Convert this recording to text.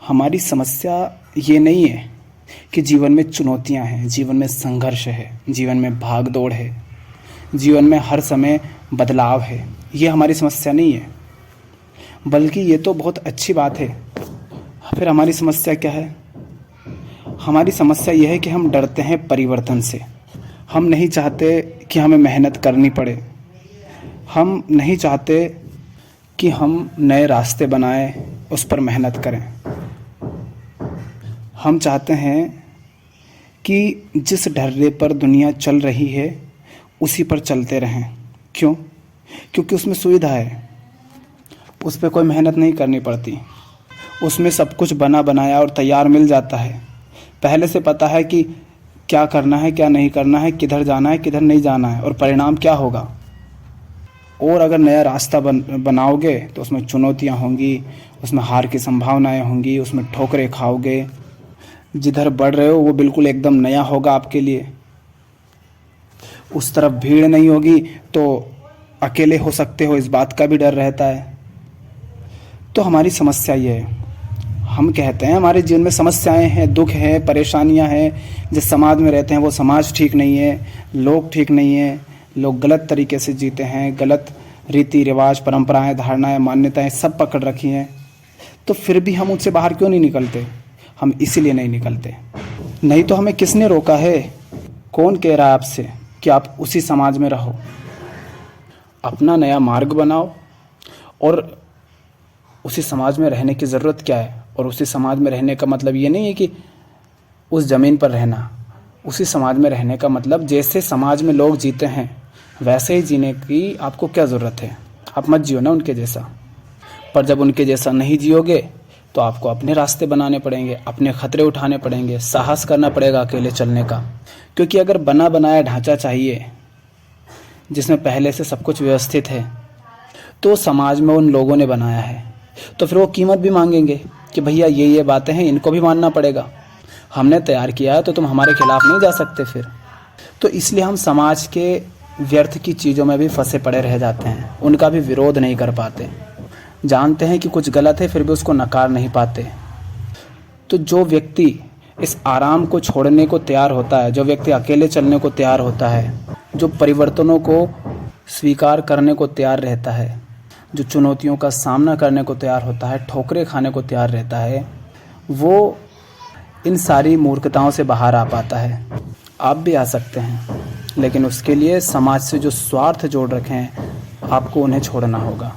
हमारी समस्या ये नहीं है कि जीवन में चुनौतियां हैं, जीवन में संघर्ष है, जीवन में भाग दौड़ है, जीवन में हर समय बदलाव है। ये हमारी समस्या नहीं है, बल्कि ये तो बहुत अच्छी बात है। फिर हमारी समस्या क्या है? हमारी समस्या यह है कि हम डरते हैं परिवर्तन से। हम नहीं चाहते कि हमें मेहनत करनी पड़े। हम नहीं चाहते कि हम नए रास्ते बनाएं, उस पर मेहनत करें। हम चाहते हैं कि जिस ढर्रे पर दुनिया चल रही है उसी पर चलते रहें। क्यों? क्योंकि उसमें सुविधा है, उस पर कोई मेहनत नहीं करनी पड़ती, उसमें सब कुछ बना बनाया और तैयार मिल जाता है। पहले से पता है कि क्या करना है, क्या नहीं करना है, किधर जाना है, किधर नहीं जाना है और परिणाम क्या होगा। और अगर नया रास्ता बनाओगे तो उसमें चुनौतियां होंगी, उसमें हार की संभावनाएं होंगी, उसमें ठोकरें खाओगे। जिधर बढ़ रहे हो वो बिल्कुल एकदम नया होगा आपके लिए। उस तरफ भीड़ नहीं होगी तो अकेले हो सकते हो, इस बात का भी डर रहता है। तो हमारी समस्या ये है, हम कहते हैं हमारे जीवन में समस्याएं हैं, दुख हैं, परेशानियां हैं। जिस समाज में रहते हैं वो समाज ठीक नहीं है, लोग ठीक नहीं है, लोग गलत तरीके से जीते हैं, गलत रीति रिवाज, परंपराएं, धारणाएं, मान्यताएं सब पकड़ रखी हैं। तो फिर भी हम उससे बाहर क्यों नहीं निकलते? हम इसीलिए नहीं निकलते। नहीं तो हमें किसने रोका है? कौन कह रहा है आपसे कि आप उसी समाज में रहो? अपना नया मार्ग बनाओ। और उसी समाज में रहने की ज़रूरत क्या है? और उसी समाज में रहने का मतलब ये नहीं है कि उस ज़मीन पर रहना। उसी समाज में रहने का मतलब जैसे समाज में लोग जीते हैं वैसे ही जीने की आपको क्या ज़रूरत है? आप मत जियो ना उनके जैसा। पर जब उनके जैसा नहीं जियोगे तो आपको अपने रास्ते बनाने पड़ेंगे, अपने खतरे उठाने पड़ेंगे, साहस करना पड़ेगा अकेले चलने का। क्योंकि अगर बना बनाया ढांचा चाहिए जिसमें पहले से सब कुछ व्यवस्थित है तो समाज में उन लोगों ने बनाया है, तो फिर वो कीमत भी मांगेंगे कि भैया ये बातें हैं, इनको भी मानना पड़ेगा। हमने तैयार किया है तो तुम हमारे खिलाफ नहीं जा सकते फिर। तो इसलिए हम समाज के व्यर्थ की चीज़ों में भी फंसे पड़े रह जाते हैं, उनका भी विरोध नहीं कर पाते। जानते हैं कि कुछ गलत है फिर भी उसको नकार नहीं पाते। तो जो व्यक्ति इस आराम को छोड़ने को तैयार होता है, जो व्यक्ति अकेले चलने को तैयार होता है, जो परिवर्तनों को स्वीकार करने को तैयार रहता है, जो चुनौतियों का सामना करने को तैयार होता है, ठोकरें खाने को तैयार रहता है, वो इन सारी मूर्खताओं से बाहर आ पाता है। आप भी आ सकते हैं, लेकिन उसके लिए समाज से जो स्वार्थ जोड़ रखे हैं आपको उन्हें छोड़ना होगा।